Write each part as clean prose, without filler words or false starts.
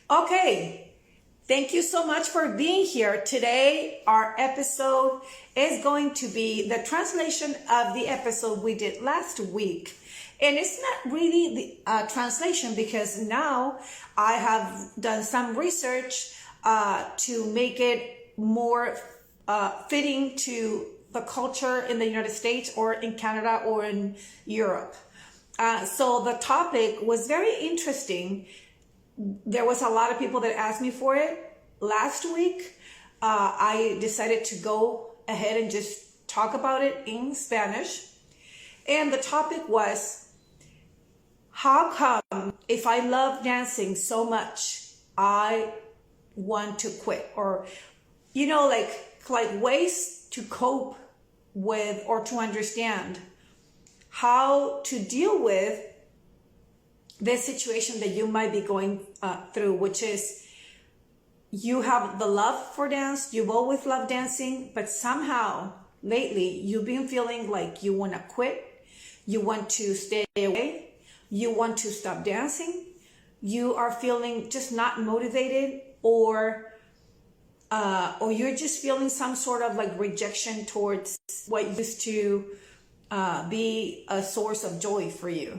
Okay, thank you so much for being here. Today, our episode is going to be the translation of the episode we did last week. And it's not really the translation because now I have done some research to make it more fitting to the culture in the United States or in Canada or in Europe. So the topic was very interesting. There was a lot of people that asked me for it last week. I decided to go ahead and just talk about it in Spanish. And the topic was, how come if I love dancing so much, I want to quit? Or, like ways to cope with or to understand how to deal with this situation that you might be going through, which is you have the love for dance, you've always loved dancing, but somehow lately you've been feeling like you want to quit, you want to stay away, you want to stop dancing, you are feeling just not motivated, or you're just feeling some sort of like rejection towards what used to be a source of joy for you.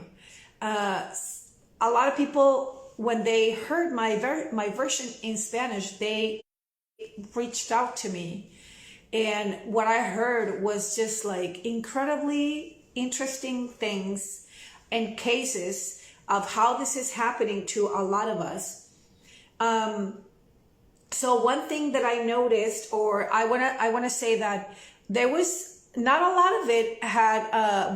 A lot of people, when they heard my version in Spanish, they reached out to me. And what I heard was just like incredibly interesting things and cases of how this is happening to a lot of us. So one thing that I noticed, or I wanna say that there was not a lot of it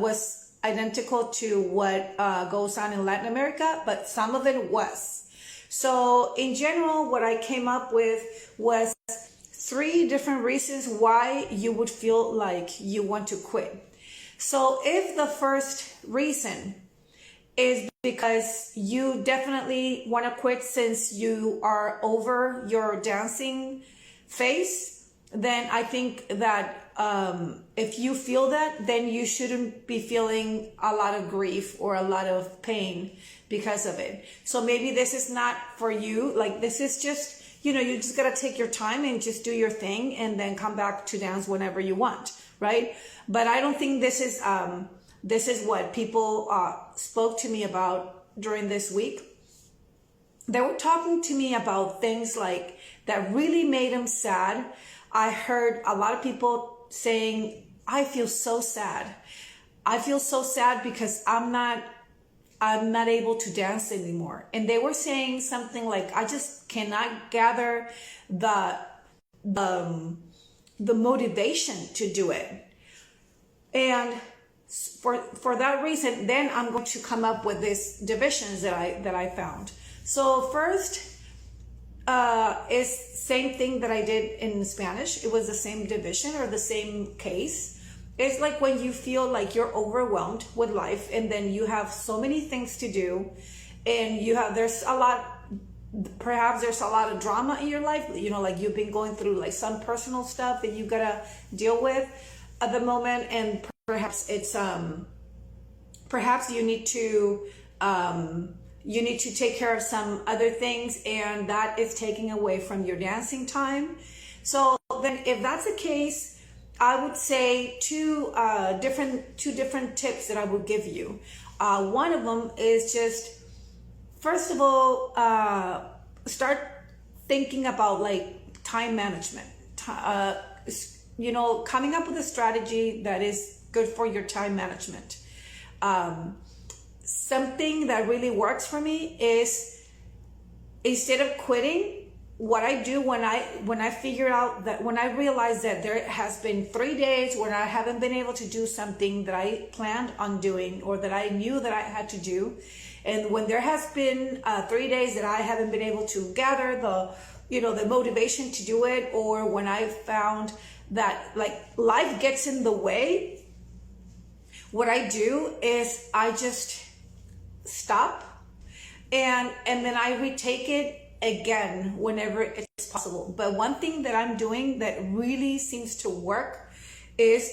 was identical to what goes on in Latin America, but some of it was. So in general, what I came up with was 3 different reasons why you would feel like you want to quit. So if the first reason is because you definitely want to quit since you are over your dancing phase, then I think that if you feel that, then you shouldn't be feeling a lot of grief or a lot of pain because of it. So maybe this is not for you. Like, this is just, you just got to take your time and just do your thing and then come back to dance whenever you want, right? But I don't think this is what people spoke to me about during this week. They were talking to me about things like that really made them sad. I heard a lot of people saying, I feel so sad. I feel so sad because I'm not able to dance anymore. And they were saying something like, I just cannot gather the motivation to do it. And for that reason, then I'm going to come up with these divisions that I found. So first, is same thing that I did in Spanish. It was the same division or the same case. It's like when you feel like you're overwhelmed with life and then you have so many things to do and perhaps there's a lot of drama in your life, like you've been going through like some personal stuff that you gotta deal with at the moment, and perhaps it's perhaps you need to take care of some other things, and that is taking away from your dancing time. So then if that's the case, I would say two different tips that I would give you. One of them is just, first of all, start thinking about like time management. Coming up with a strategy that is good for your time management. Something that really works for me is, instead of quitting, what I do when I figure out that, when I realize that there has been 3 days when I haven't been able to do something that I planned on doing or that I knew that I had to do, and when there has been 3 days that I haven't been able to gather the motivation to do it, or when I found that like life gets in the way, what I do is I just stop and then I retake it again whenever it's possible. But one thing that I'm doing that really seems to work is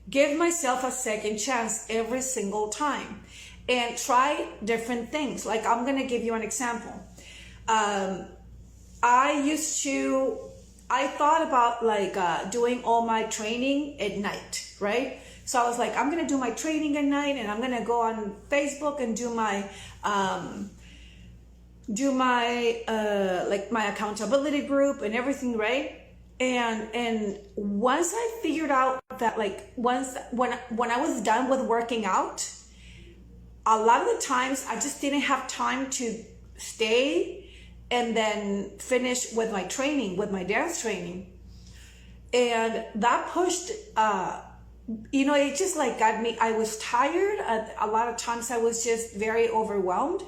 give myself a second chance every single time and try different things. Like, I'm gonna give you an example. I thought about like doing all my training at night, right? So I was like, I'm gonna do my training at night, and I'm gonna go on Facebook and do my like my accountability group and everything, right? And once I figured out that like when I was done with working out, a lot of the times I just didn't have time to stay and then finish with my training, with my dance training. And that pushed, it just like got me, I was tired. A lot of times I was just very overwhelmed.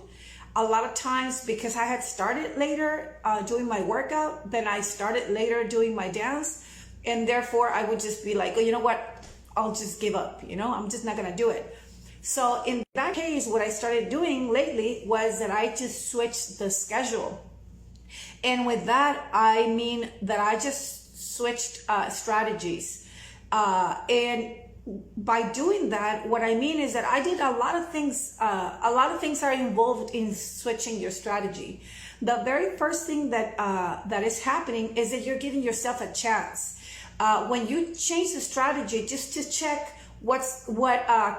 A lot of times because I had started later doing my workout, then I started later doing my dance. And therefore I would just be like, oh, you know what? I'll just give up, I'm just not gonna do it. So in that case, what I started doing lately was that I just switched the schedule. And with that, I mean that I just switched strategies. And by doing that, what I mean is that I did a lot of things. A lot of things are involved in switching your strategy. The very first thing that is happening is that you're giving yourself a chance. When you change the strategy, just to check what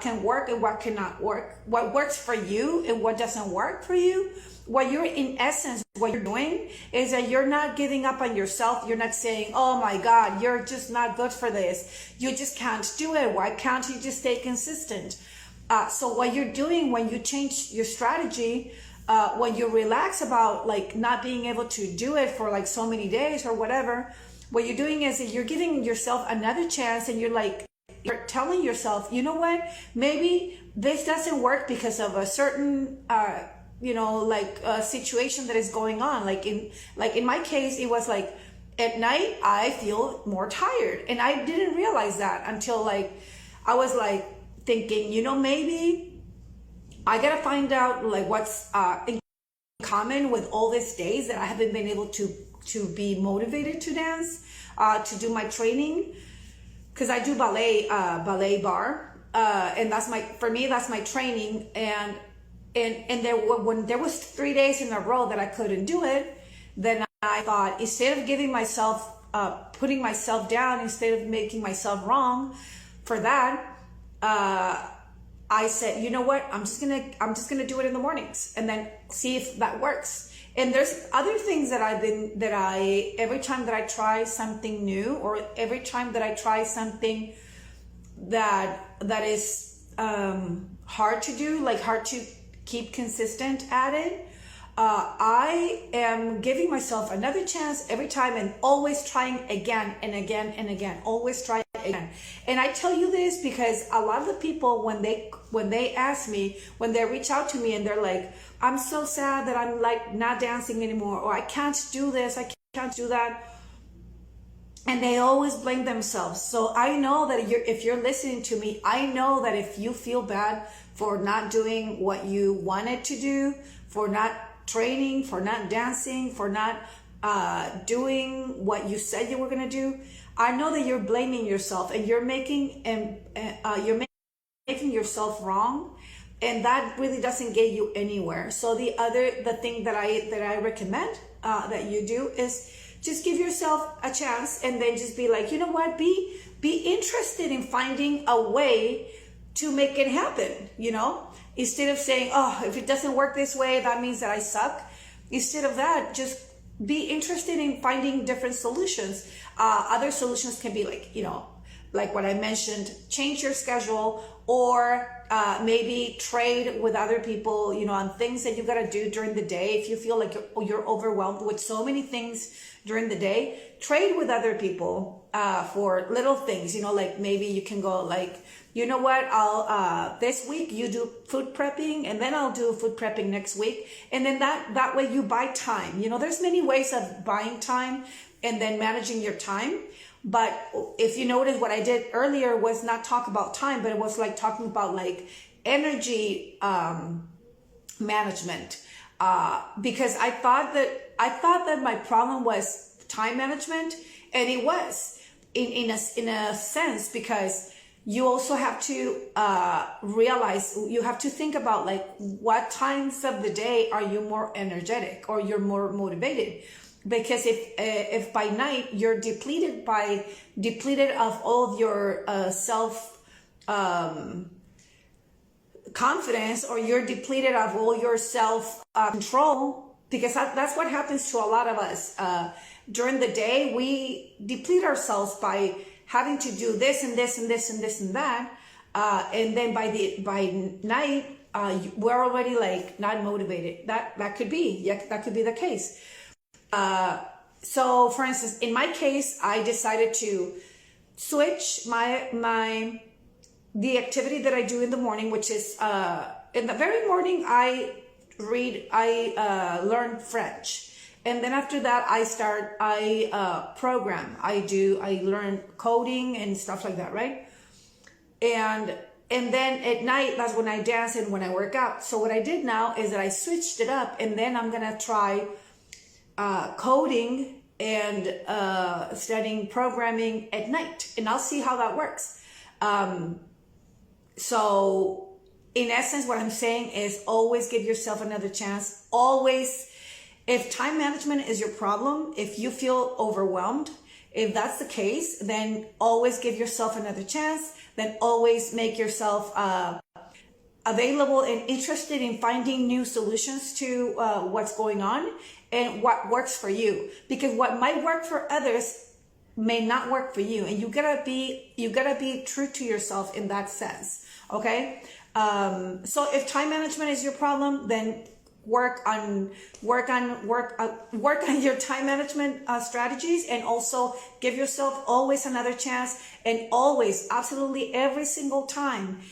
can work and what cannot work, what works for you and what doesn't work for you. What you're in essence, what you're doing is that you're not giving up on yourself. You're not saying, oh my God, you're just not good for this. You just can't do it. Why can't you just stay consistent? So what you're doing when you change your strategy, when you relax about like not being able to do it for like so many days or whatever, what you're doing is that you're giving yourself another chance, and you're telling yourself, you know what, maybe this doesn't work because of a certain situation that is going on. Like in my case, it was like at night I feel more tired, and I didn't realize that until like I was like thinking, maybe I gotta find out like what's in common with all these days that I haven't been able to be motivated to dance, to do my training, because I do ballet bar, and that's my training. And when there was 3 days in a row that I couldn't do it, then I thought, instead of giving myself, putting myself down, instead of making myself wrong for that, I said, you know what, I'm just gonna do it in the mornings and then see if that works. And there's other things that every time that I try something new, or every time that I try something that is hard to do, like hard to keep consistent at it, I am giving myself another chance every time, and always trying again and again and again, always trying again. And I tell you this because a lot of the people, when they ask me, when they reach out to me and they're like, I'm so sad that I'm like not dancing anymore, or I can't do this, I can't do that, and they always blame themselves. So I know that if you're listening to me, I know that if you feel bad for not doing what you wanted to do, for not training, for not dancing, for not doing what you said you were going to do, I know that you're blaming yourself, and you're making yourself wrong, and that really doesn't get you anywhere. So the thing that I recommend that you do is just give yourself a chance, and then just be like, you know what, be interested in finding a way to make it happen, instead of saying, oh, if it doesn't work this way, that means that I suck. Instead of that, just be interested in finding different solutions. Other solutions can be like, like what I mentioned, change your schedule, or maybe trade with other people, on things that you got to do during the day. If you feel like you're overwhelmed with so many things during the day, trade with other people for little things, like maybe you can go like, you know what, I'll this week you do food prepping, and then I'll do food prepping next week. And then that way you buy time. There's many ways of buying time and then managing your time. But if you notice, what I did earlier was not talk about time, but it was like talking about like energy management, because I thought that my problem was time management, and it was in a sense, because you also have to realize, you have to think about like what times of the day are you more energetic or you're more motivated. Because if by night you're depleted of all of your self confidence, or you're depleted of all your self control, because that's what happens to a lot of us. During the day, we deplete ourselves by having to do this and this and this and this and that. And then by night, we're already like not motivated. That could be, yeah, that could be the case. So for instance, in my case, I decided to switch the activity that I do in the morning, which is, in the very morning, I learn French. And then after that, I program. I learn coding and stuff like that, right? And then at night, that's when I dance and when I work out. So what I did now is that I switched it up, and then I'm gonna try coding and studying programming at night, and I'll see how that works. So in essence, what I'm saying is always give yourself another chance. Always, if time management is your problem, if you feel overwhelmed, if that's the case, then always give yourself another chance. Then always make yourself available and interested in finding new solutions to what's going on and what works for you. Because what might work for others may not work for you, and you gotta be true to yourself in that sense. Okay, so if time management is your problem, then work on your time management strategies, and also give yourself always another chance, and always, absolutely every single time,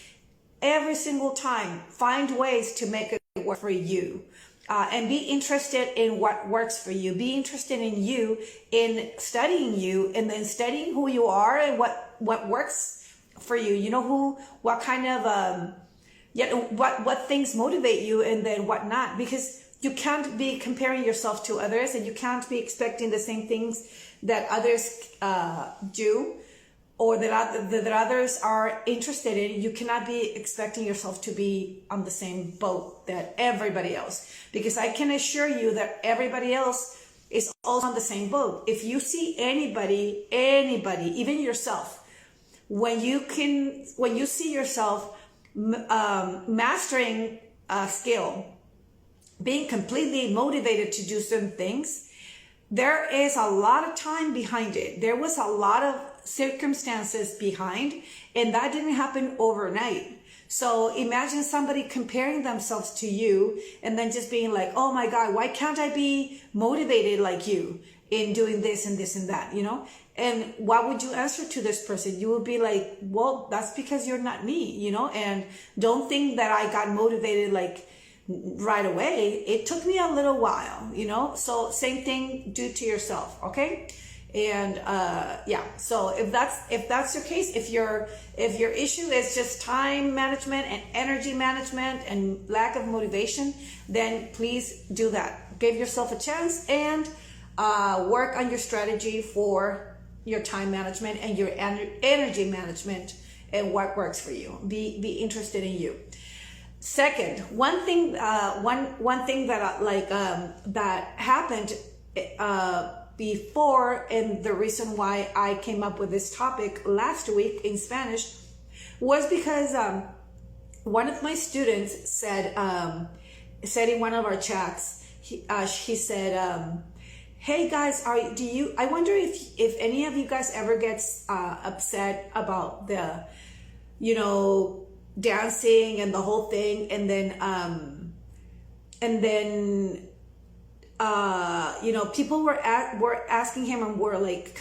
find ways to make it work for you. And be interested in what works for you. Be interested in you, in studying you, and then studying who you are and what works for you. You know, what kind of, what things motivate you, and then what not. Because you can't be comparing yourself to others, and you can't be expecting the same things that others do, or that others are interested in. You cannot be expecting yourself to be on the same boat that everybody else, because I can assure you that everybody else is also on the same boat. If you see anybody, even yourself, when you see yourself mastering a skill, being completely motivated to do certain things, there is a lot of time behind it. There was a lot of circumstances behind, and that didn't happen overnight. So imagine somebody comparing themselves to you and then just being like, oh my God, why can't I be motivated like you in doing this and this and that, you know? And what would you answer to this person? You would be like, well, that's because you're not me, you know? And don't think that I got motivated like right away. It took me a little while, you know? So same thing, do to yourself, okay? And yeah, so if that's your case, if your issue is just time management and energy management and lack of motivation, then please do that. Give yourself a chance and work on your strategy for your time management and your energy management and what works for you. Be interested in you. Second, one thing that that happened before, and the reason why I came up with this topic last week in Spanish was because one of my students said in one of our chats, he said, hey guys, I wonder if any of you guys ever gets upset about the, you know, dancing and the whole thing, and then you know, people were asking him, and were like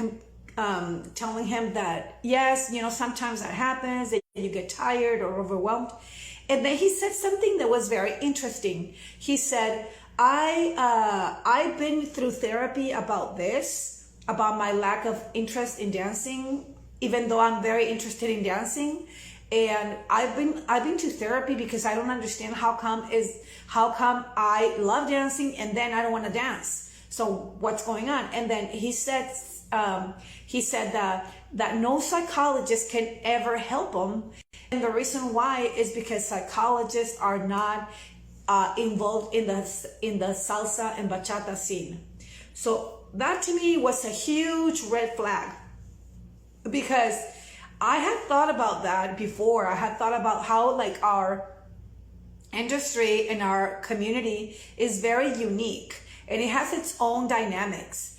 telling him that yes, you know, sometimes that happens, that you get tired or overwhelmed. And then he said something that was very interesting. He said, I've been through therapy about this, about my lack of interest in dancing, even though I'm very interested in dancing. And I've been to therapy because I don't understand how come I love dancing and then I don't want to dance. So what's going on? And then he said that no psychologist can ever help him. And the reason why is because psychologists are not involved in the salsa and bachata scene. So that to me was a huge red flag, because I had thought about that before. I had thought about how like our industry and our community is very unique and it has its own dynamics.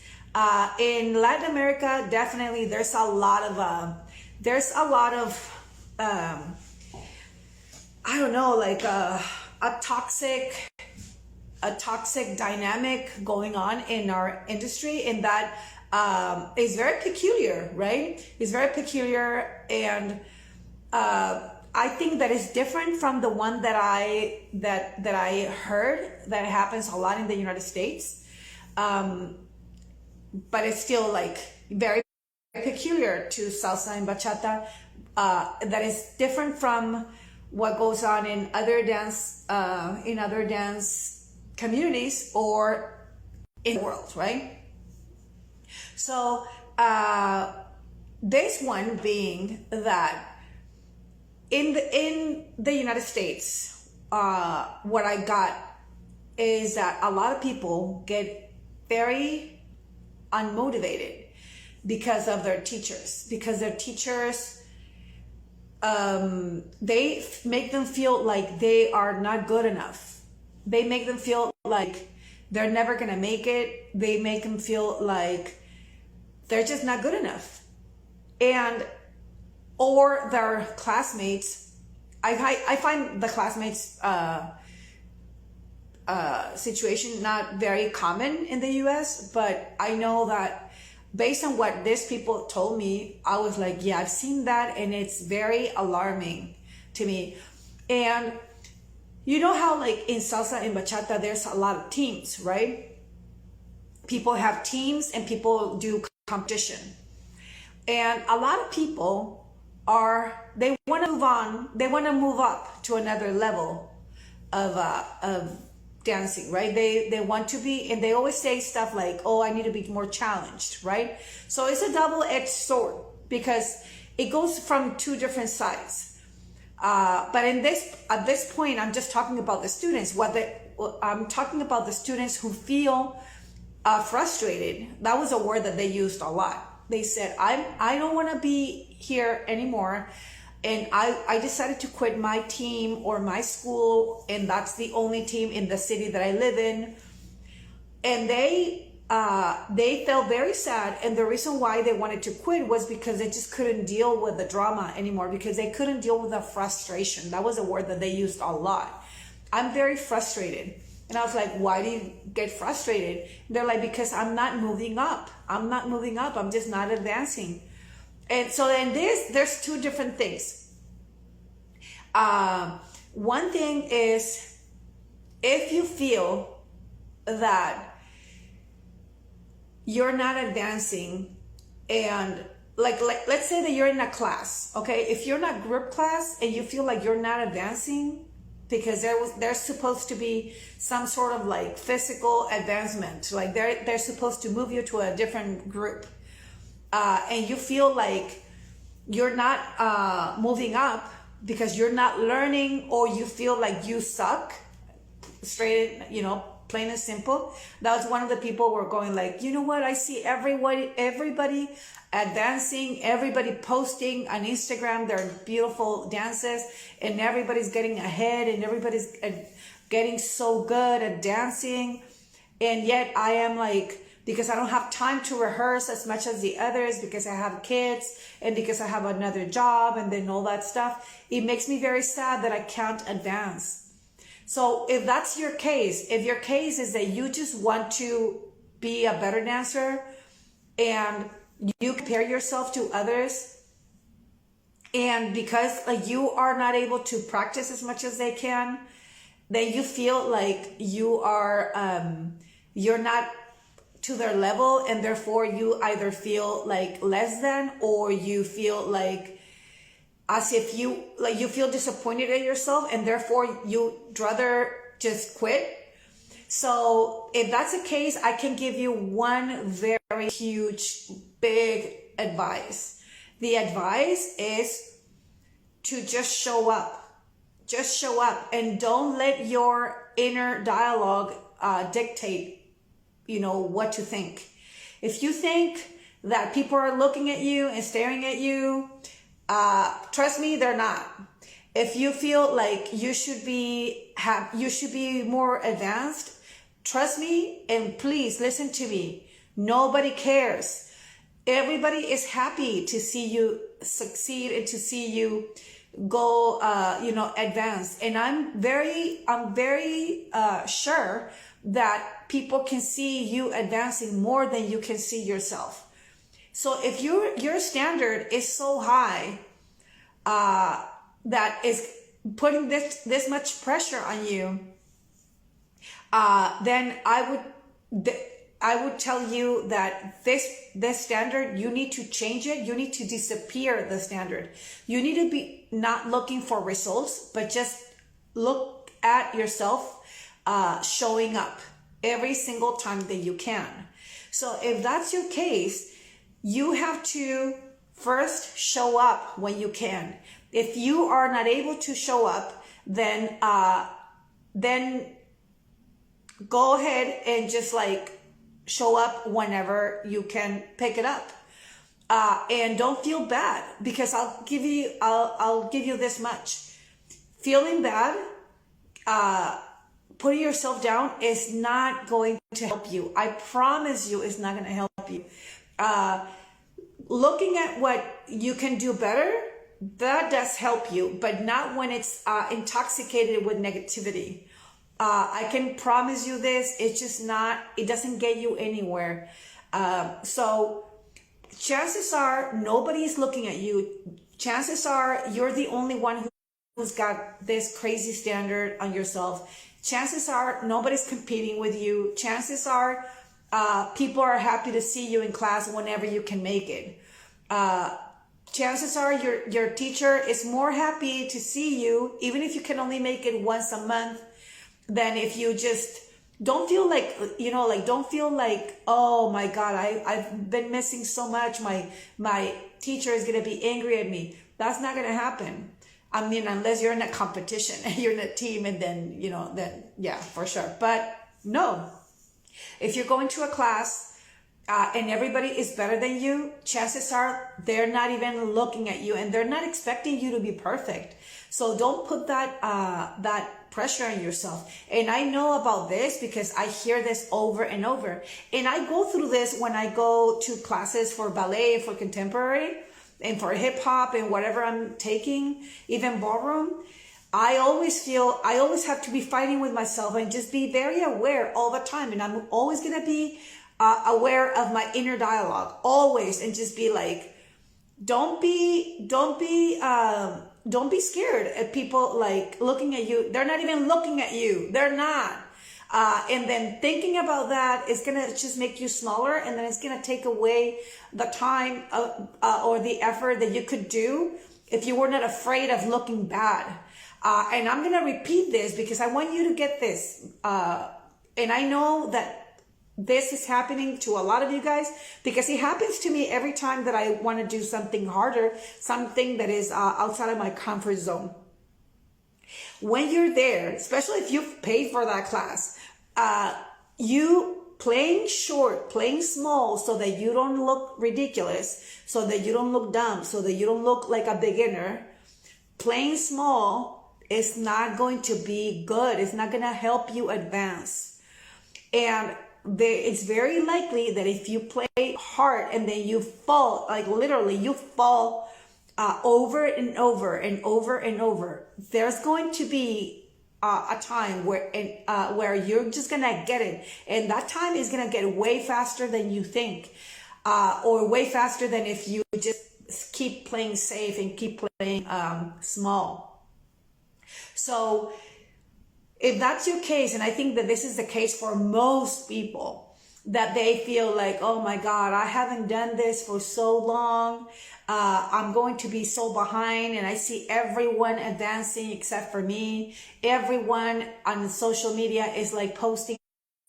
In Latin America, definitely there's a lot of I don't know, like a toxic dynamic going on in our industry, and that is very peculiar, right? It's very peculiar, and I think that is different from the one that I heard that happens a lot in the United States, but it's still like very peculiar to salsa and bachata. That is different from what goes on in other dance communities or in the world, right? So this one being that in the United States, what I got is that a lot of people get very unmotivated because of their teachers, they make them feel like they are not good enough. They make them feel like they're never gonna make it. They make them feel like they're just not good enough. And or their classmates, I find the classmates situation not very common in the US, but I know that based on what these people told me, I was like, yeah, I've seen that, and it's very alarming to me. And you know how like in salsa and bachata, there's a lot of teams, right? People have teams and people do competition. And a lot of people they want to move on, they want to move up to another level of dancing, right? They want to be, and they always say stuff like, oh, I need to be more challenged, right? So it's a double-edged sword because it goes from two different sides. But at this point, I'm just talking about the students. I'm talking about the students who feel frustrated. That was a word that they used a lot. They said, I don't want to be here anymore. And I decided to quit my team or my school, and that's the only team in the city that I live in. And they felt very sad, and the reason why they wanted to quit was because they just couldn't deal with the drama anymore, because they couldn't deal with the frustration. That was a word that they used a lot. I'm very frustrated. And I was like, why do you get frustrated? And they're like, because I'm not moving up. I'm just not advancing. And so then there's two different things. One thing is, if you feel that you're not advancing, and like let's say that you're in a class, okay? If you're in a group class and you feel like you're not advancing because there's supposed to be some sort of like physical advancement, like they're supposed to move you to a different group, and you feel like you're not moving up because you're not learning, or you feel like you suck, straight, plain and simple. That was one of the people were going like, you know what? I see everybody advancing, everybody posting on Instagram their beautiful dances, and everybody's getting ahead, and everybody's getting so good at dancing. And yet I am like, because I don't have time to rehearse as much as the others, because I have kids and because I have another job and then all that stuff, it makes me very sad that I can't advance. So if that's your case, if your case is that you just want to be a better dancer and you compare yourself to others, and because like you are not able to practice as much as they can, then you feel like you are you're not to their level, and therefore you either feel like less than, or you feel like as if you feel disappointed at yourself, and therefore you'd rather just quit. So if that's the case, I can give you one very huge, big advice. The advice is to just show up. Just show up, and don't let your inner dialogue dictate what to think. If you think that people are looking at you and staring at you, trust me, they're not. If you feel like you should be more advanced, trust me, and please listen to me. Nobody cares. Everybody is happy to see you succeed and to see you go, advance. And I'm very sure that people can see you advancing more than you can see yourself. So if your standard is so high, that is putting this much pressure on you, then I would tell you that this standard, you need to change it. You need to disappear the standard. You need to be not looking for results, but just look at yourself showing up every single time that you can. So if that's your case, you have to first show up when you can. If you are not able to show up, then go ahead and just show up whenever you can pick it up. And don't feel bad, because I'll give you this much. Feeling bad, putting yourself down is not going to help you. I promise you, it's not going to help you. Looking at what you can do better, that does help you, but not when it's intoxicated with negativity. I can promise you this, it's just not, it doesn't get you anywhere. So chances are nobody's looking at you. Chances are you're the only one who's got this crazy standard on yourself. Chances are nobody's competing with you. Chances are people are happy to see you in class whenever you can make it. Chances are your teacher is more happy to see you, even if you can only make it once a month, than if you just don't feel don't feel like, oh my God, I've been missing so much. My teacher is going to be angry at me. That's not going to happen. I mean, unless you're in a competition and you're in a team, and then, yeah, for sure. But no, if you're going to a class and everybody is better than you, chances are they're not even looking at you, and they're not expecting you to be perfect. So don't put that pressure on yourself. And I know about this because I hear this over and over. And I go through this when I go to classes for ballet, for contemporary, and for hip hop, and whatever I'm taking, even ballroom. I always have to be fighting with myself and just be very aware all the time. And I'm always going to be aware of my inner dialogue, always. And just be like, don't be scared at people looking at you. They're not even looking at you. They're not. And then thinking about that is going to just make you smaller, and then it's going to take away the time or the effort that you could do if you were not afraid of looking bad. And I'm going to repeat this because I want you to get this. And I know that this is happening to a lot of you guys, because it happens to me every time that I want to do something harder, something that is outside of my comfort zone. When you're there, especially if you've paid for that class, you playing short, playing small, so that you don't look ridiculous, so that you don't look dumb, so that you don't look like a beginner. Playing small is not going to be good. It's not going to help you advance. And it's very likely that if you play hard and then you fall, literally you fall over and over and over and over, there's going to be a time where you're just gonna get it, and that time is gonna get way faster than you think, or way faster than if you just keep playing safe and keep playing small. So if that's your case, and I think that this is the case for most people, that they feel like, oh my God, I haven't done this for so long. I'm going to be so behind, and I see everyone advancing except for me. Everyone on social media is posting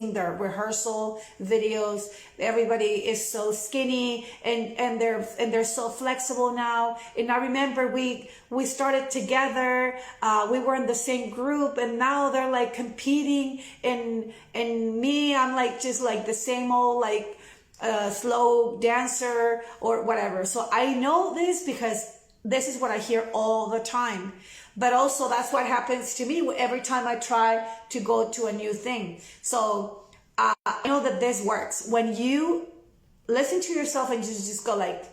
their rehearsal videos. Everybody is so skinny and they're so flexible now. And I remember we started together, we were in the same group, and now they're like competing, and me, I'm like just like the same old like slow dancer or whatever. So I know this because this is what I hear all the time. But also that's what happens to me every time I try to go to a new thing. So I know that this works. When you listen to yourself and just go like,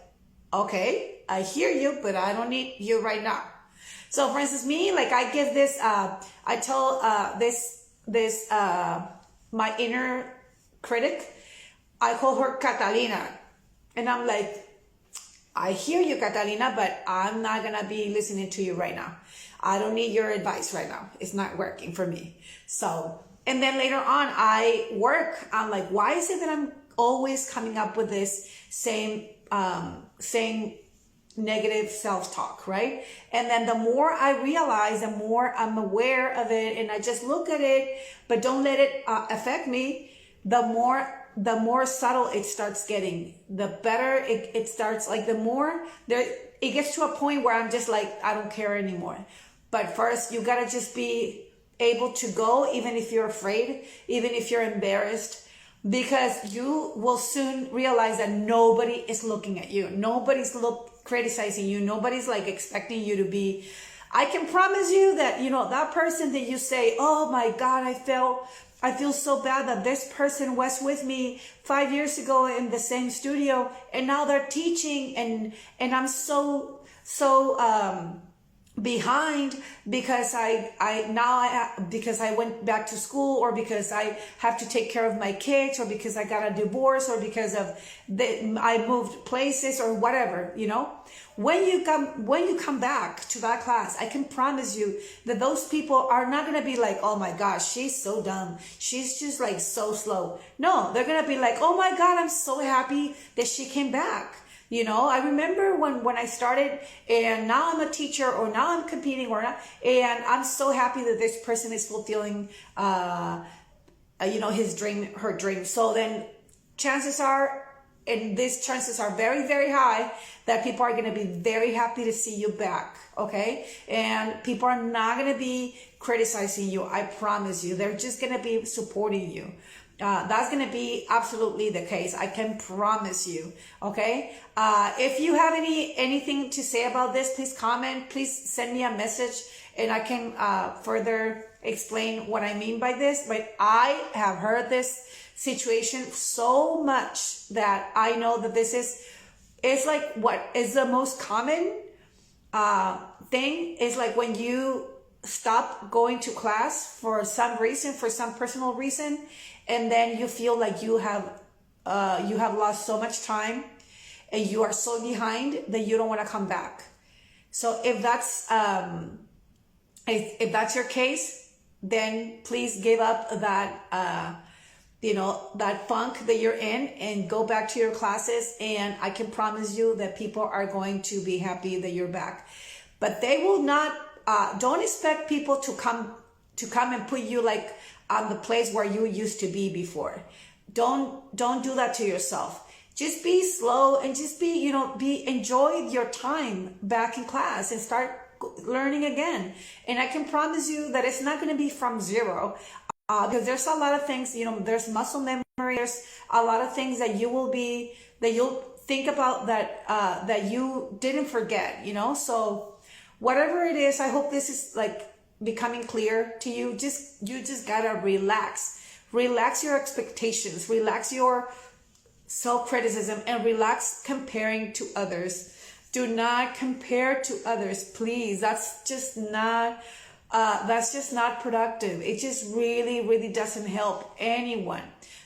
okay, I hear you, but I don't need you right now. So for instance, me, like I give this, I tell this my inner critic, I call her Catalina. And I'm like, I hear you, Catalina, but I'm not going to be listening to you right now. I don't need your advice right now. It's not working for me. So, and then later on, I work. I'm like, why is it that I'm always coming up with this same negative self-talk, right? And then the more I realize, the more I'm aware of it, and I just look at it, but don't let it affect me, the more subtle it starts getting, the better it starts, like the more there, it gets to a point where I'm just like, I don't care anymore. But first, you gotta just be able to go, even if you're afraid, even if you're embarrassed, because you will soon realize that nobody is looking at you. Nobody's criticizing you. Nobody's like expecting you to be. I can promise you that, that person that you say, oh my God, I feel so bad that this person was with me 5 years ago in the same studio, and now they're teaching, and I'm so behind because because I went back to school, or because I have to take care of my kids, or because I got a divorce, or because I moved places, or whatever, When you come back to that class, I can promise you that those people are not going to be like, oh my gosh, she's so dumb. She's just like so slow. No, they're going to be like, oh my God, I'm so happy that she came back. I remember when I started, and now I'm a teacher, or now I'm competing, and I'm so happy that this person is fulfilling, his dream, her dream. So then chances are, and these chances are very, very high, that people are going to be very happy to see you back. Okay. And people are not going to be criticizing you. I promise you, they're just going to be supporting you. That's going to be absolutely the case. I can promise you. Okay. If you have anything to say about this, please comment, please send me a message, and I can, further explain what I mean by this. But I have heard this situation so much that I know that it's like what is the most common, thing is like when you stop going to class for some reason, for some personal reason, and then you feel like you have lost so much time, and you are so behind that you don't want to come back. So if that's your case, then please give up that that funk that you're in, and go back to your classes. And I can promise you that people are going to be happy that you're back. But they will not. Don't expect people to come and put you like on the place where you used to be before. Don't do that to yourself. Just be slow, and just enjoy your time back in class, and start learning again. And I can promise you that it's not going to be from zero, because there's a lot of things, there's muscle memory, there's a lot of things that you'll think about that you didn't forget, So whatever it is, I hope this is like becoming clear to you. You just gotta relax your expectations, relax your self-criticism, and relax comparing to others. Do not compare to others, please. That's just not productive. It just really, really doesn't help anyone.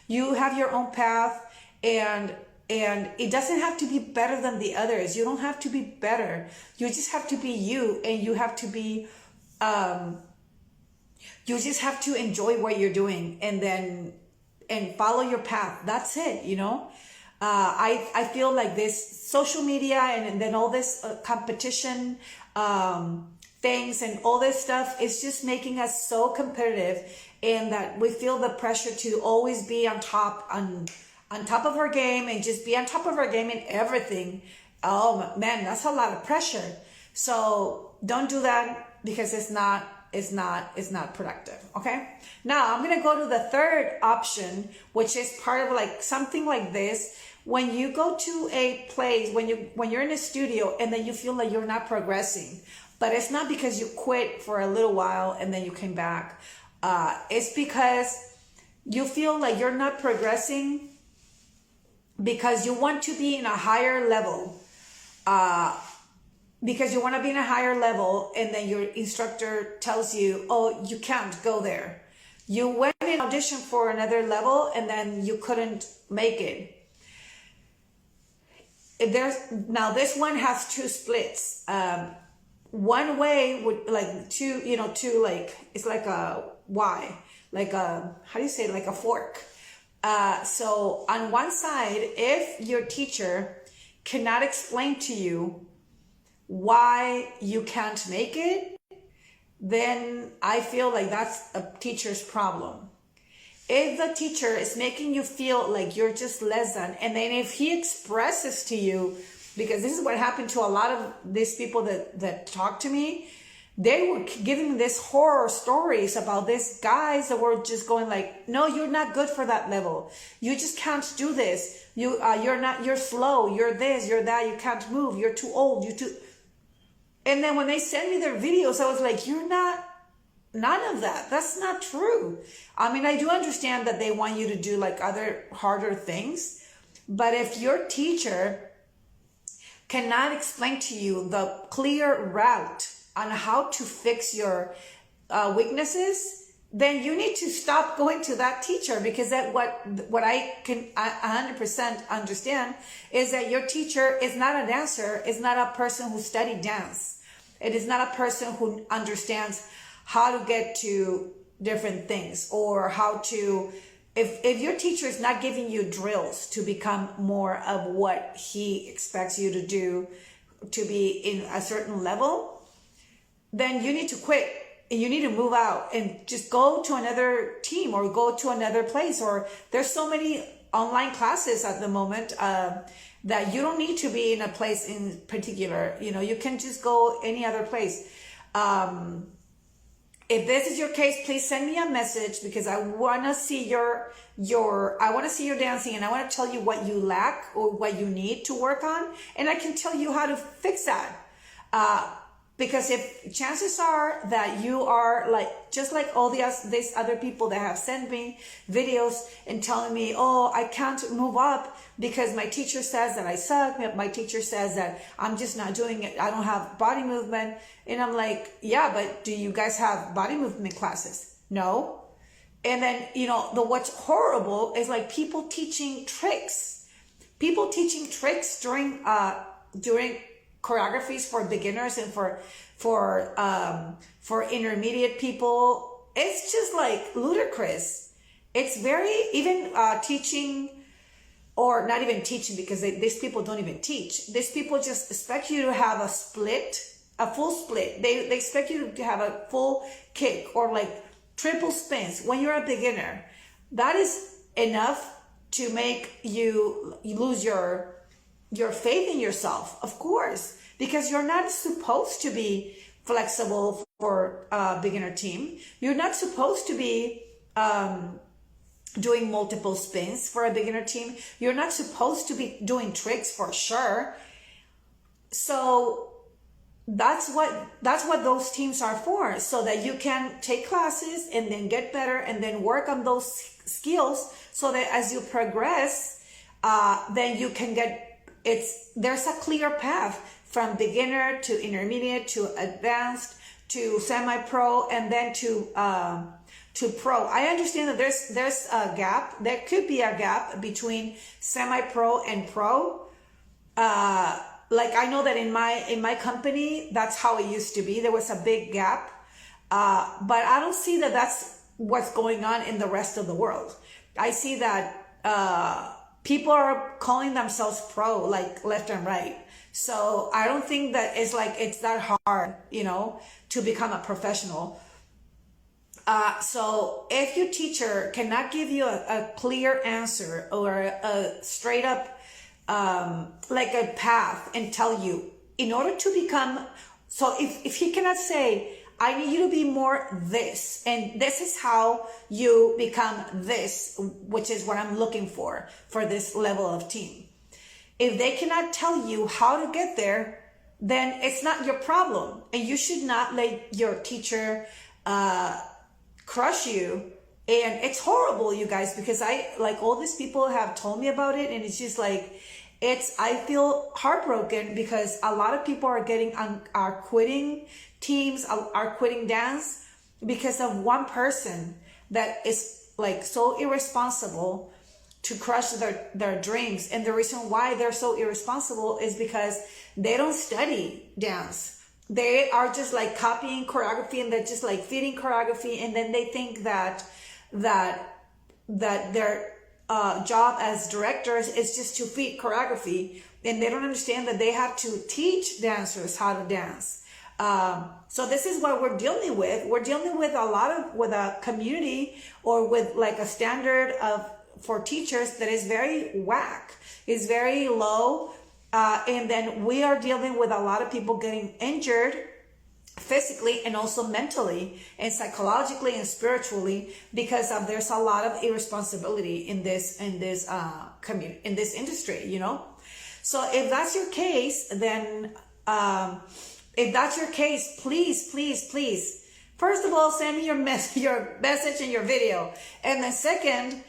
You have your own path, and it doesn't have to be better than the others. You don't have to be better. You just have to be you, and you have to be, you just have to enjoy what you're doing, and follow your path. That's it, I feel like this social media, and then all this competition, things, and all this stuff is just making us so competitive, and that we feel the pressure to always be on top of our game and just be on top of our game in everything. Oh man, that's a lot of pressure. So don't do that, because it's not productive. Okay. Now I'm going to go to the third option, which is part of like something like this. When you go to a place, when you're in a studio and then you feel like you're not progressing, but it's not because you quit for a little while and then you came back. It's because you feel like you're not progressing because you want to be in a higher level. Because you want to be in a higher level, and then your instructor tells you, oh, you can't go there. You went and auditioned for another level and then you couldn't make it. Now this one has two splits. One way would like two, like, it's like a Y, like a, how do you say it? Like a fork. So on one side, if your teacher cannot explain to you why you can't make it, then I feel like that's a teacher's problem. If the teacher is making you feel like you're just less than, and then if he expresses to you, because this is what happened to a lot of these people that talk to me, they were giving me this horror stories about these guys that were just going like, no, you're not good for that level. You just can't do this. You're slow. You're this, you're that. You can't move. You're too old. And then when they send me their videos, I was like, you're not, none of that. That's not true. I mean, I do understand that they want you to do like other harder things, but if your teacher cannot explain to you the clear route on how to fix your weaknesses, then you need to stop going to that teacher, because that what I can 100% understand is that your teacher is not a dancer, is not a person who studied dance. It is not a person who understands how to get to different things, or how to, if your teacher is not giving you drills to become more of what he expects you to do to be in a certain level, then you need to quit. You need to move out and just go to another team or go to another place. Or there's so many online classes at the moment that you don't need to be in a place in particular. You can just go any other place. If this is your case, please send me a message, because I want to see I want to see your dancing, and I want to tell you what you lack or what you need to work on, and I can tell you how to fix that. Because if chances are that you are like, just like all these other people that have sent me videos and telling me, oh, I can't move up because my teacher says that I suck. My teacher says that I'm just not doing it. I don't have body movement. And I'm like, yeah, but do you guys have body movement classes? No. And then, what's horrible is like people teaching tricks during choreographies for beginners and for intermediate people. It's just like ludicrous. It's very, even teaching, or not even teaching, because these people don't even teach. These people just expect you to have a full split. They expect you to have a full kick or like triple spins when you're a beginner. That is enough to make you lose your faith in yourself, of course, because you're not supposed to be flexible for a beginner team. You're not supposed to be doing multiple spins for a beginner team. You're not supposed to be doing tricks for sure. So that's what those teams are for, so that you can take classes and then get better and then work on those skills, so that as you progress, then you can there's a clear path from beginner to intermediate to advanced to semi-pro, and then to pro. I understand that there's a gap. There could be a gap between semi-pro and pro. Like I know that in my company, that's how it used to be. There was a big gap, but I don't see that that's what's going on in the rest of the world. I see that people are calling themselves pro, like left and right. So I don't think that it's that hard, to become a professional. So if your teacher cannot give you a clear answer or a straight up, like a path and tell you in order to become, so if he cannot say, I need you to be more this, and this is how you become this, which is what I'm looking for this level of team. If they cannot tell you how to get there, then it's not your problem. And you should not let your teacher crush you. And it's horrible, you guys, because all these people have told me about it, and it's just like, I feel heartbroken because a lot of people are quitting teams, are quitting dance because of one person that is like so irresponsible to crush their dreams. And the reason why they're so irresponsible is because they don't study dance. They are just like copying choreography, and they're just like feeding choreography. And then they think that their job as directors is just to feed choreography. And they don't understand that they have to teach dancers how to dance. So this is what we're dealing with. We're dealing with with a community, or with like a standard for teachers that is very whack, is very low. And then we are dealing with a lot of people getting injured physically and also mentally and psychologically and spiritually because there's a lot of irresponsibility in this community, in this industry, you know. So if that's your case, then please, first of all, send me your message and your video, and then second,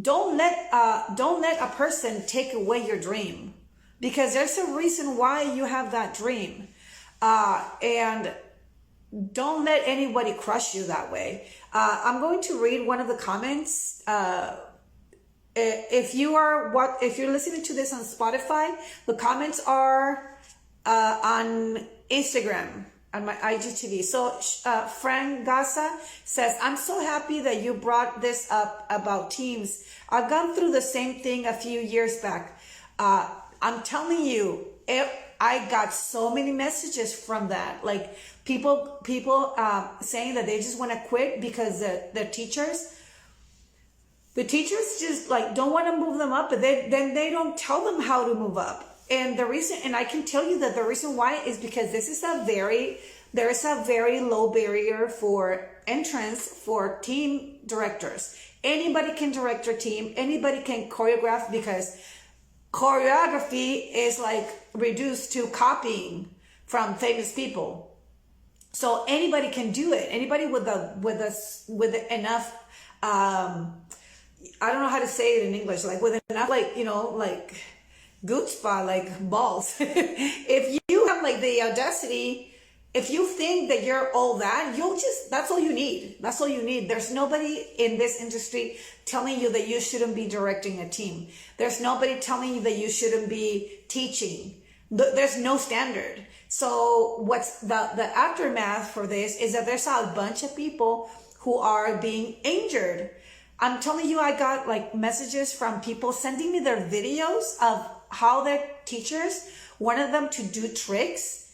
don't let a person take away your dream, because there's a reason why you have that dream, and don't let anybody crush you that way. I'm going to read one of the comments. If you're listening to this on Spotify, the comments are on Instagram, on my IGTV. So Frank Gaza says, I'm so happy that you brought this up about teams. I've gone through the same thing a few years back. I'm telling you, I got so many messages from that. Like people saying that they just want to quit because the teachers just like don't want to move them up, but then they don't tell them how to move up. And the reason, and I can tell you that the reason why is because there is a very low barrier for entrance for team directors. Anybody can direct your team. Anybody can choreograph, because choreography is like reduced to copying from famous people. So anybody can do it. Anybody with enough, I don't know how to say it in English, like with enough, like, you know, like chutzpah, like balls. If you have like the audacity, if you think that you're all that, that's all you need. That's all you need. There's nobody in this industry telling you that you shouldn't be directing a team. There's nobody telling you that you shouldn't be teaching. There's no standard. So what's the aftermath for this is that there's a bunch of people who are being injured. I'm telling you, I got like messages from people sending me their videos of how their teachers wanted them to do tricks,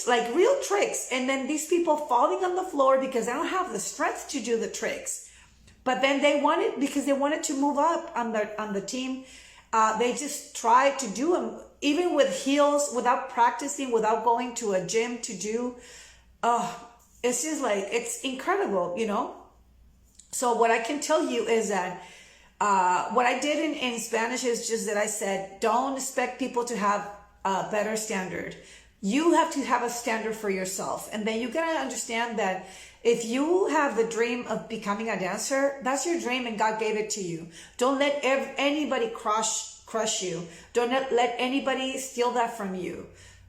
like real tricks. And then these people falling on the floor because they don't have the strength to do the tricks. But then because they wanted to move up on the team, they just tried to do them, even with heels, without practicing, without going to a gym to do. It's just like, it's incredible, you know? So what I can tell you is that what I did in Spanish is just that I said, don't expect people to have a better standard. You have to have a standard for yourself. And then you gotta understand that if you have the dream of becoming a dancer, that's your dream and God gave it to you. Don't let anybody crush you. Don't let anybody steal that from you.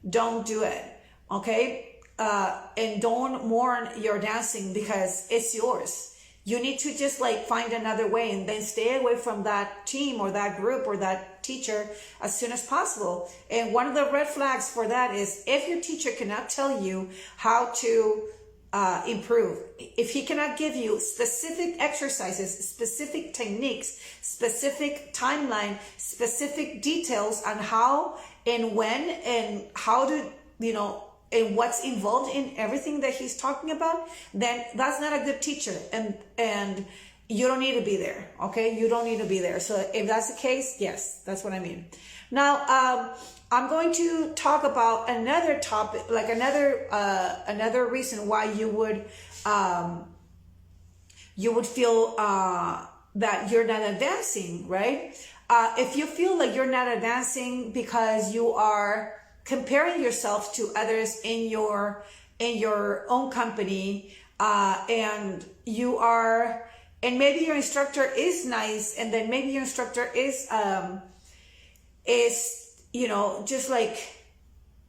Don't do it, okay? And don't mourn your dancing because it's yours. You need to just like find another way and then stay away from that team or that group or that teacher as soon as possible. And one of the red flags for that is if your teacher cannot tell you how to improve, if he cannot give you specific exercises, specific techniques, specific timeline, specific details on how and when and how to, you know, and what's involved in everything that he's talking about, then that's not a good teacher, and you don't need to be there. Okay, you don't need to be there. So if that's the case, yes, that's what I mean. Now I'm going to talk about another topic, like another reason why you would feel that you're not advancing, right? If you feel like you're not advancing because you are comparing yourself to others in your own company, and you are, and maybe your instructor is nice, and then maybe your instructor is just like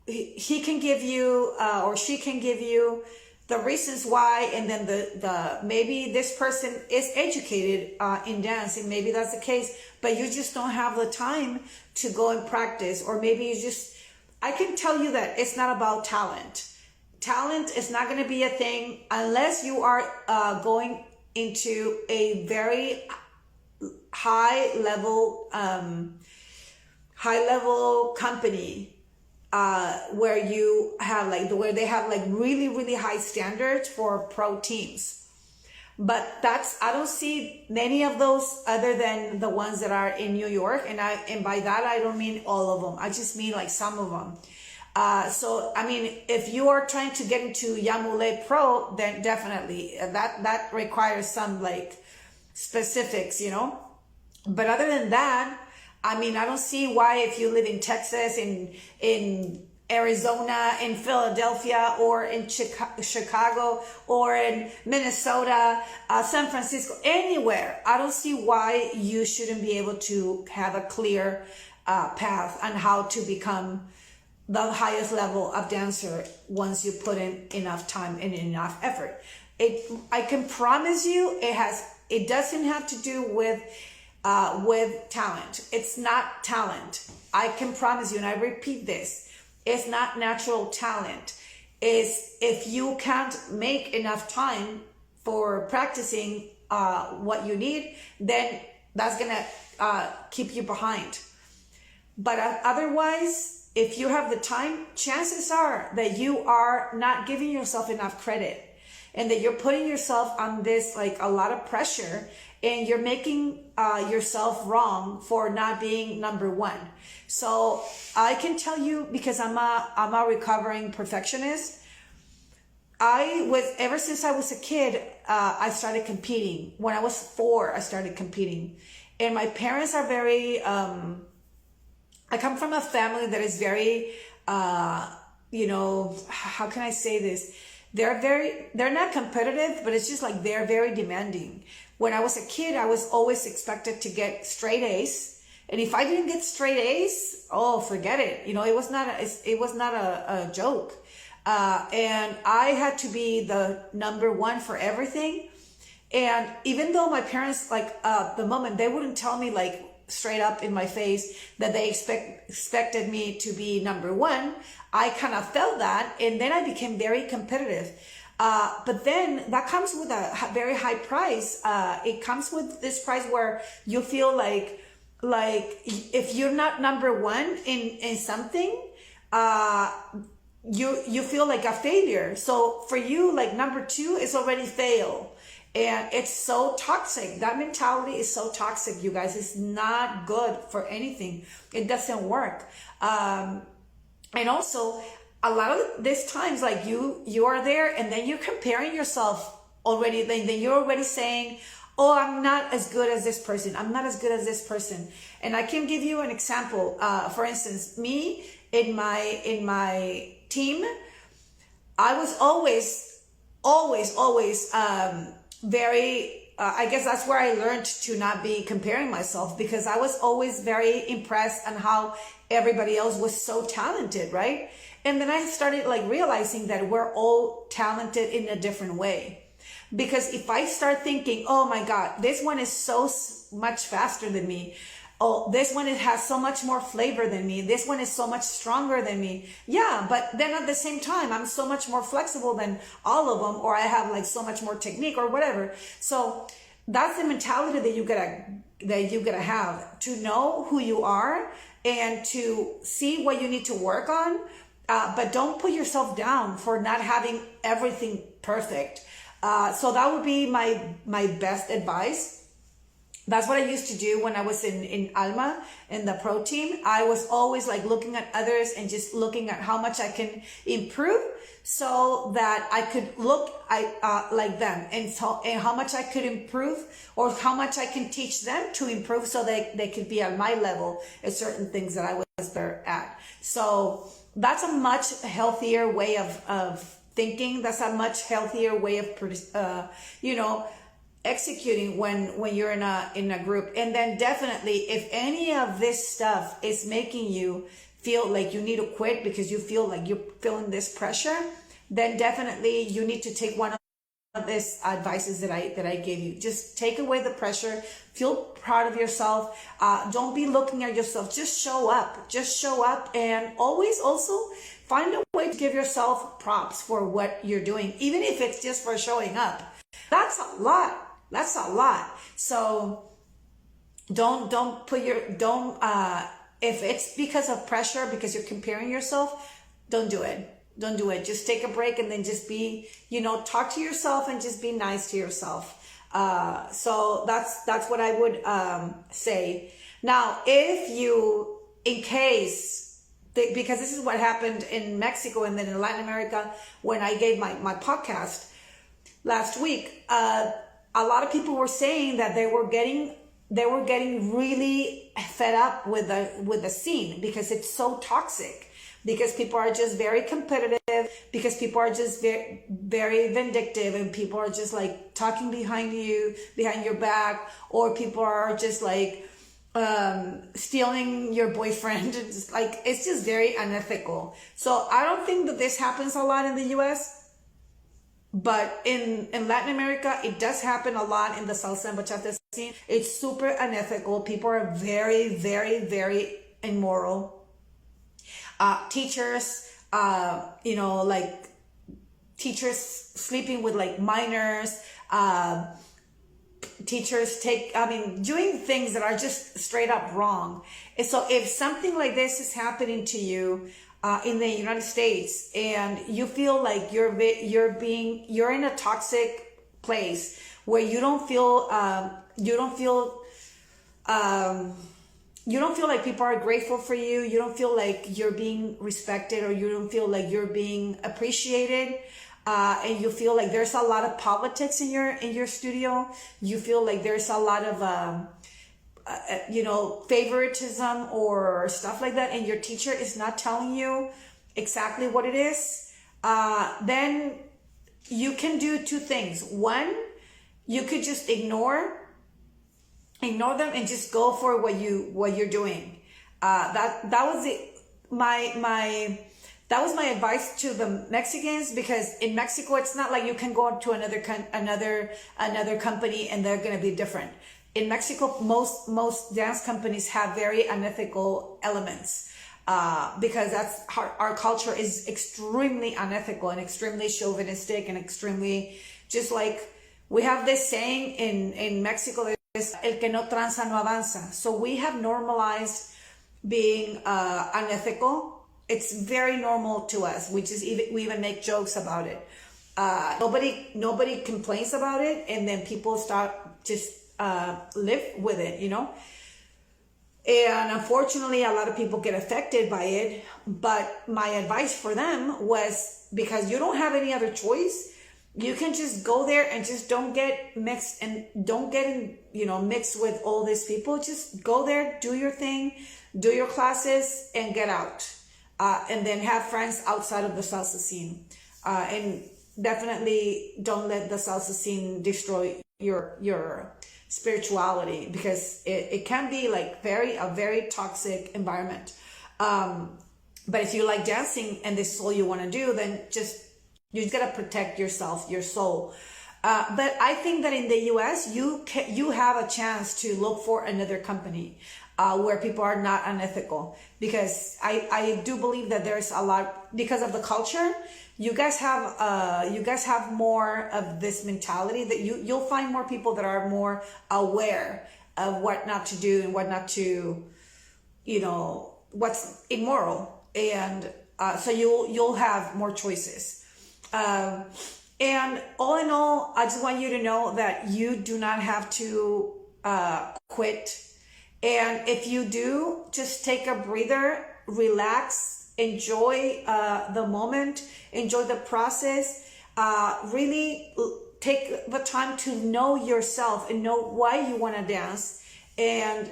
he can give you or she can give you the reasons why, and then the maybe this person is educated in dance, and maybe that's the case, but you just don't have the time to go and practice, or maybe you just, I can tell you that it's not about talent. Talent is not going to be a thing unless you are going into a very high level company, where you have where they have really, really high standards for pro teams. But I don't see many of those other than the ones that are in New York. And by that, I don't mean all of them. I just mean some of them. So, I mean, if you are trying to get into Yamule Pro, then definitely that requires some specifics, But other than that, I mean, I don't see why, if you live in Texas, in Arizona, in Philadelphia, or in Chicago, or in Minnesota, San Francisco, anywhere, I don't see why you shouldn't be able to have a clear path on how to become the highest level of dancer once you put in enough time and enough effort. I can promise you, it doesn't have to do with talent. It's not talent. I can promise you, and I repeat this, it's not natural talent. Is if you can't make enough time for practicing what you need, then that's gonna keep you behind. But otherwise, if you have the time, chances are that you are not giving yourself enough credit, and that you're putting yourself on this a lot of pressure, and you're making yourself wrong for not being number one. So I can tell you, because I'm a recovering perfectionist. Ever since I was a kid, I started competing. When I was 4, I started competing, and my parents are very. I come from a family that is very, how can I say this? They're not competitive, but it's just they're very demanding. When I was a kid, I was always expected to get straight A's. And if I didn't get straight A's, oh, forget it. It was not a joke. And I had to be the number one for everything. And even though my parents, the moment, they wouldn't tell me straight up in my face that they expected me to be number one, I kind of felt that. And then I became very competitive. But then that comes with a very high price. It comes with this price where you feel like if you're not number one in something, you feel like a failure. So for you, number 2 is already fail. And it's so toxic. That mentality is so toxic, you guys. It's not good for anything. It doesn't work. And also, a lot of these times, you are there, and then you're comparing yourself already. Then you're already saying, oh, I'm not as good as this person. I'm not as good as this person. And I can give you an example. For instance, me in my team, I was always very, I guess that's where I learned to not be comparing myself, because I was always very impressed on how everybody else was so talented, right? And then I started realizing that we're all talented in a different way. Because if I start thinking, oh my God, this one is so much faster than me. Oh, this one, it has so much more flavor than me. This one is so much stronger than me. Yeah, but then at the same time, I'm so much more flexible than all of them, or I have so much more technique or whatever. So that's the mentality that you gotta have, to know who you are and to see what you need to work on. but don't put yourself down for not having everything perfect. So that would be my best advice. That's what I used to do when I was in Alma, in the pro team. I was always like looking at others and just looking at how much I can improve so that I could look like them, and how much I could improve, or how much I can teach them to improve so they could be at my level at certain things that I was there at. So that's a much healthier way of thinking. That's a much healthier way of, executing when you're in a group. And then definitely, if any of this stuff is making you feel like you need to quit because you feel like you're feeling this pressure, then definitely you need to take one of these advices that I gave you. Just take away the pressure. Feel proud of yourself. Don't be looking at yourself. Just show up, and always also find a way to give yourself props for what you're doing, even if it's just for showing up. That's a lot. So don't if it's because of pressure, because you're comparing yourself, don't do it. Just take a break, and then just be, talk to yourself and just be nice to yourself. So that's what I would say. Now, if you, in case, because this is what happened in Mexico and then in Latin America when I gave my podcast last week, a lot of people were saying that they were getting really fed up with the scene because it's so toxic, because people are just very competitive, because people are just very, very vindictive, and people are just like talking behind your back, or people are just like stealing your boyfriend. It's just very unethical. So I don't think that this happens a lot in the US. But in Latin America, it does happen a lot in the salsa and bachata scene. It's super unethical. People are very, very, very immoral. Teachers, like teachers sleeping with like minors, teachers doing things that are just straight up wrong. And so if something like this is happening to you, in the United States, and you feel like you're in a toxic place where you don't feel like people are grateful for you, you don't feel like you're being respected, or you don't feel like you're being appreciated, and you feel like there's a lot of politics in your studio, you feel like there's a lot of favoritism or stuff like that, and your teacher is not telling you exactly what it is, then you can do two things. One, you could just ignore them and just go for what you're doing. That was my advice to the Mexicans, because in Mexico, it's not like you can go to another company and they're going to be different. In Mexico, most dance companies have very unethical elements, because our culture is extremely unethical and extremely chauvinistic and extremely, just like we have this saying in Mexico, is el que no tranza no avanza. So we have normalized being unethical. It's very normal to us. We even make jokes about it. Nobody complains about it, and then people start just live with it, and unfortunately a lot of people get affected by it. But my advice for them was, because you don't have any other choice, you can just go there and just don't get mixed, and don't get mixed with all these people. Just go there, do your thing, do your classes, and get out, and then have friends outside of the salsa scene, and definitely don't let the salsa scene destroy your spirituality, because it can be like a very toxic environment. But if you like dancing and this is all you want to do, then you just gotta protect yourself, your soul. But I think that in the US, you have a chance to look for another company where people are not unethical, because I do believe that there's a lot, because of the culture. You guys have more of this mentality, that you'll find more people that are more aware of what not to do and what not to, what's immoral. And so you'll have more choices. And all in all, I just want you to know that you do not have to quit. And if you do, just take a breather, relax, enjoy the moment, enjoy the process. Really take the time to know yourself and know why you want to dance, and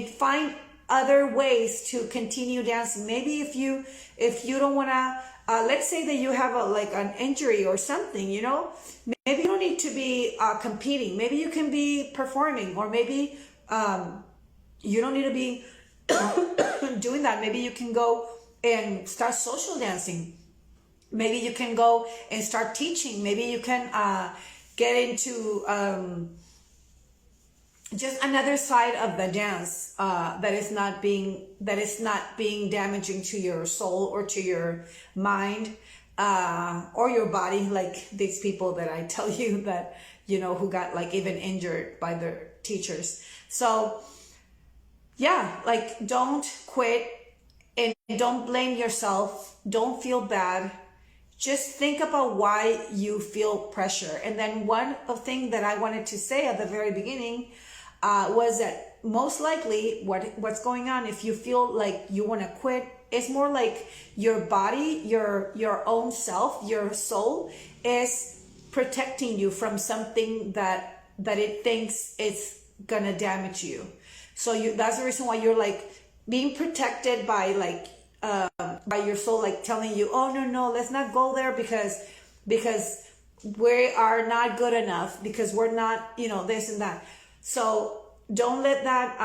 find other ways to continue dancing. Maybe if you don't want to, let's say that you have an injury or something, maybe you don't need to be competing. Maybe you can be performing, or maybe you don't need to be doing that. Maybe you can go and start social dancing. Maybe you can go and start teaching. Maybe you can get into just another side of the dance that is not being damaging to your soul or to your mind or your body, like these people that I tell you that who got even injured by their teachers. So yeah, don't quit, and don't blame yourself. Don't feel bad. Just think about why you feel pressure. And then one thing that I wanted to say at the very beginning was that most likely what's going on, if you feel like you want to quit, it's more like your body, your own self, your soul is protecting you from something that it thinks it's gonna damage you. So that's the reason why you're being protected by your soul, telling you, oh no, let's not go there because we are not good enough, because we're not, this and that. So don't let that,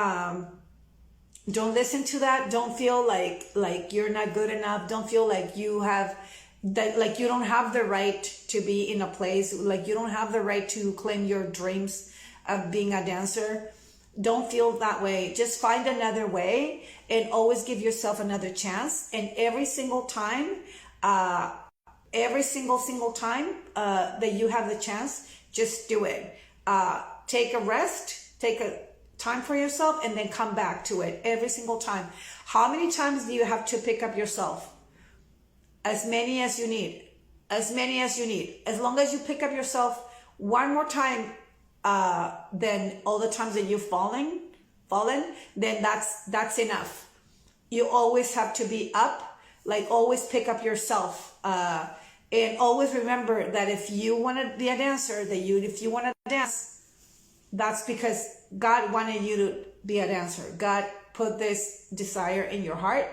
don't listen to that. Don't feel like you're not good enough. Don't feel like you have that, you don't have the right to be in a place, you don't have the right to claim your dreams of being a dancer. Don't feel that way. Just find another way, and always give yourself another chance. And every single time, every single time that you have the chance, just do it. Take a rest, take a time for yourself, and then come back to it every single time. How many times do you have to pick up yourself? As many as you need. As many as you need. As long as you pick up yourself one more time, then all the times that you've fallen, then that's enough. You always have to be up, always pick up yourself, and always remember that if you want to be a dancer, if you want to dance, that's because God wanted you to be a dancer. God put this desire in your heart,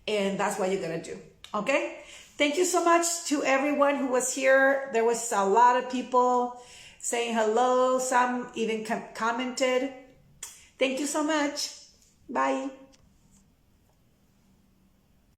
and that's what you're gonna do. Okay? Thank you so much to everyone who was here. There was a lot of people saying hello. Some even commented. Thank you so much. Bye.